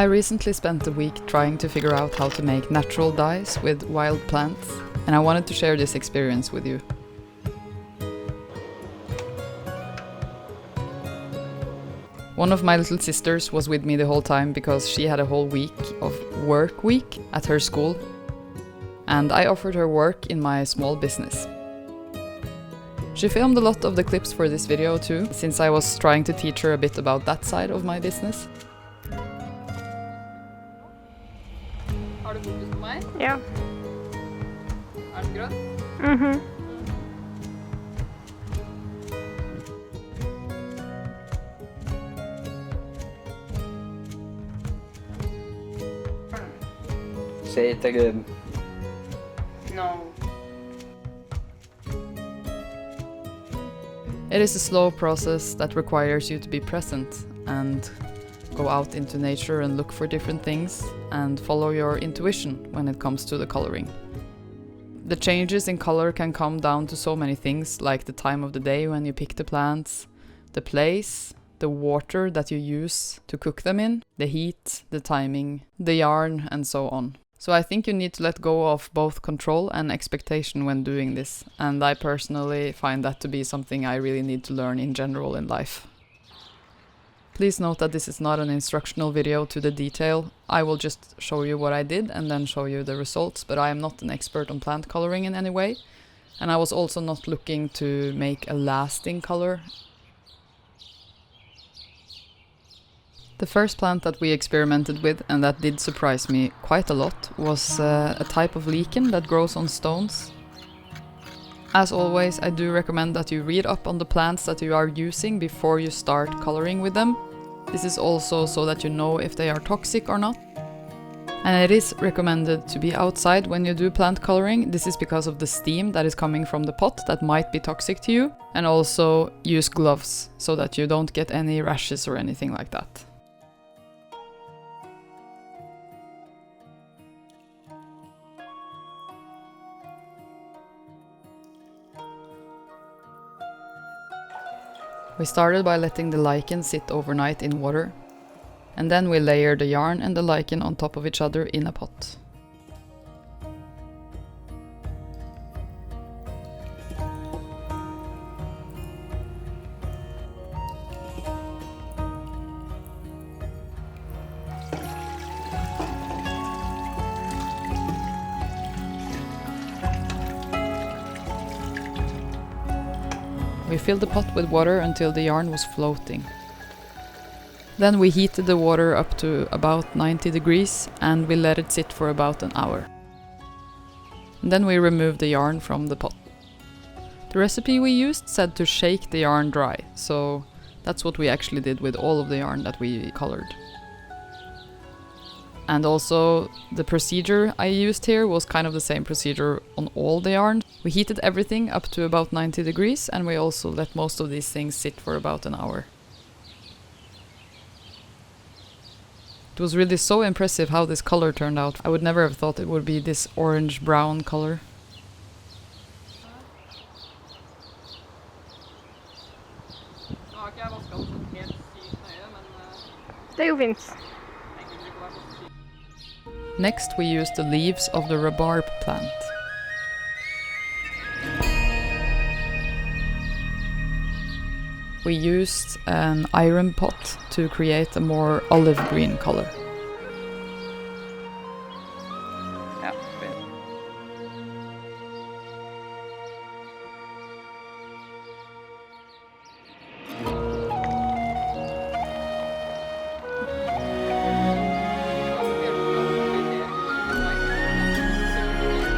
I recently spent a week trying to figure out how to make natural dyes with wild plants, and I wanted to share this experience with you. One of my little sisters was with me the whole time because she had a whole week of work week at her school, and I offered her work in my small business. She filmed a lot of the clips for this video too, since I was trying to teach her a bit about that side of my business. Har du fokus på meg? Ja. Den grønn? Mhm. Say it again. No. It is a slow process that requires you to be present and go out into nature and look for different things and follow your intuition when it comes to the coloring. The changes in color can come down to so many things, like the time of the day when you pick the plants, the place, the water that you use to cook them in, the heat, the timing, the yarn, and so on. So I think you need to let go of both control and expectation when doing this, and I personally find that to be something I really need to learn in general in life. Please note that this is not an instructional video to the detail. I will just show you what I did and then show you the results, but I am not an expert on plant coloring in any way, and I was also not looking to make a lasting color. The first plant that we experimented with, and that did surprise me quite a lot, was a type of lichen that grows on stones. As always, I do recommend that you read up on the plants that you are using before you start coloring with them. This is also so that you know if they are toxic or not. And it is recommended to be outside when you do plant coloring. This is because of the steam that is coming from the pot that might be toxic to you. And also use gloves so that you don't get any rashes or anything like that. We started by letting the lichen sit overnight in water, and then we layered the yarn and the lichen on top of each other in a pot. We filled the pot with water until the yarn was floating. Then we heated the water up to about 90 degrees and we let it sit for about an hour. And then we removed the yarn from the pot. The recipe we used said to shake the yarn dry, so that's what we actually did with all of the yarn that we colored. And also, the procedure I used here was kind of the same procedure on all the yarn. We heated everything up to about 90 degrees and we also let most of these things sit for about an hour. It was really so impressive how this color turned out. I would never have thought it would be this orange-brown color. Nå har ikke jeg vasket den sånn helt sykt nøye, men Det går fint. jeg tenker ikke på å være så sykt. Next we used the leaves of the rhubarb plant. We used an iron pot to create a more olive green color. Ja, fint.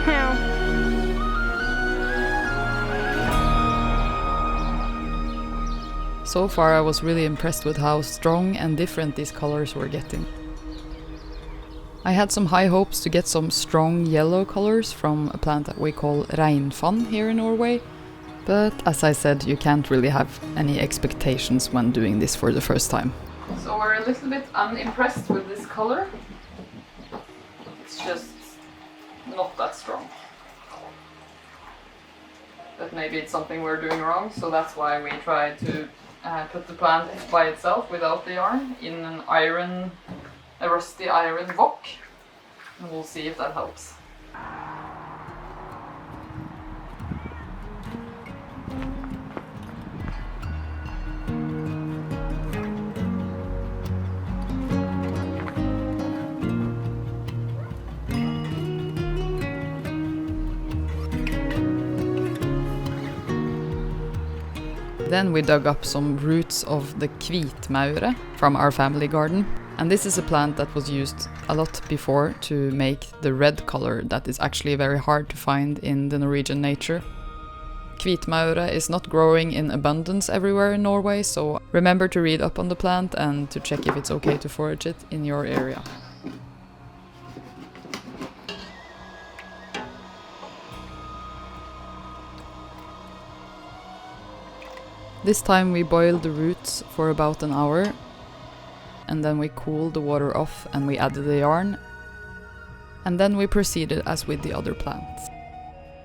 Ja. So far I was really impressed with how strong and different these colors were getting. I had some high hopes to get some strong yellow colors from a plant that we call reinfann here in Norway, but as I said, you can't really have any expectations when doing this for the first time. So we're a little bit unimpressed with this color. It's just not that strong. But maybe it's something we're doing wrong, so that's why we tried to put the plant by itself without the yarn in an iron a rusty iron wok, and we'll see if that helps. Then we dug up some roots of the kvitmaure from our family garden. And this is a plant that was used a lot before to make the red color that is actually very hard to find in the Norwegian nature. Kvitmaure is not growing in abundance everywhere in Norway, so remember to read up on the plant and to check if it's okay to forage it in your area. This time we boiled the roots for about an hour, and then we cooled the water off and we added the yarn, and then we proceeded as with the other plants.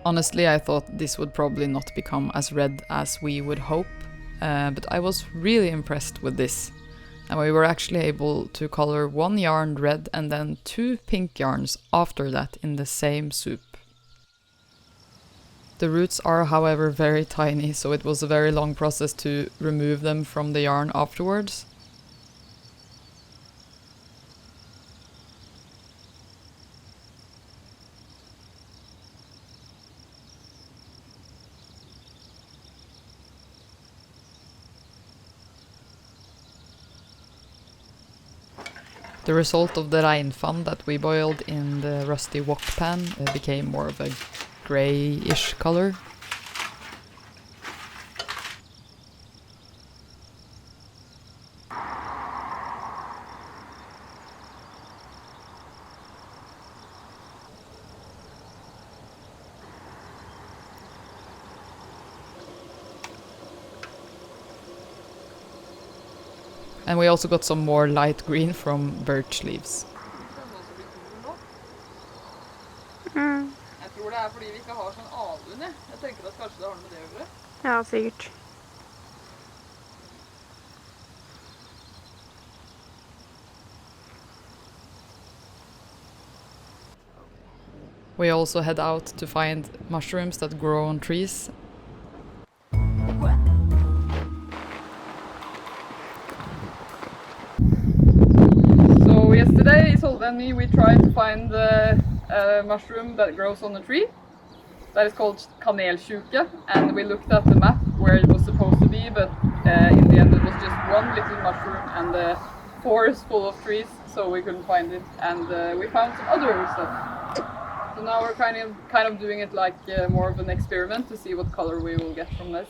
Honestly, I thought this would probably not become as red as we would hope, but I was really impressed with this. And we were actually able to color one yarn red and then 2 pink yarns after that in the same soup. The roots are, however, very tiny, so it was a very long process to remove them from the yarn afterwards. The result of the regnvann that we boiled in the rusty wok pan became more of a grey-ish color. And we also got some more light green from birch leaves. Mm. Jeg tror det fordi vi ikke har sånn avlunde. Jeg tenker at kanskje det har noe med det å gjøre. Ja, sikkert. We also head out to find mushrooms that grow on trees. So yesterday, Isolde and me, we tried to find a mushroom that grows on a tree. That is called kanelsjuke, and we looked at the map where it was supposed to be, but in the end it was just one little mushroom and the forest full of trees, so we couldn't find it, and we found some other stuff. So now we're kind of doing it like more of an experiment to see what color we will get from this.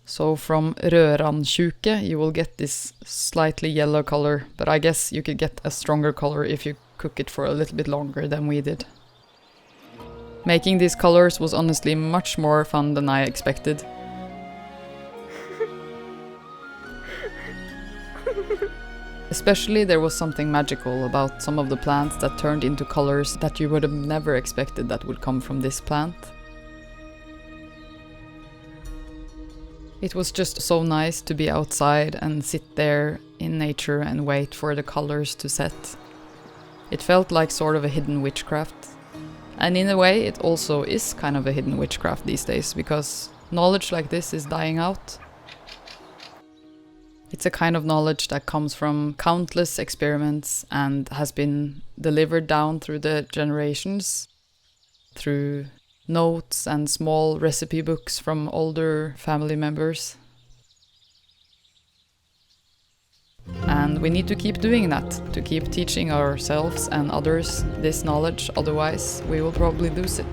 So from rødrandsjuke you will get this slightly yellow color, but I guess you could get a stronger color if you cook it for a little bit longer than we did. Making these colors was honestly much more fun than I expected. Especially there was something magical about some of the plants that turned into colors that you would have never expected that would come from this plant. It was just so nice to be outside and sit there in nature and wait for the colors to set. It felt like sort of a hidden witchcraft. And in a way it also is kind of a hidden witchcraft these days, because knowledge like this is dying out. It's a kind of knowledge that comes from countless experiments and has been delivered down through the generations, through notes and small recipe books from older family members. And we need to keep doing that, to keep teaching ourselves and others this knowledge, otherwise we will probably lose it.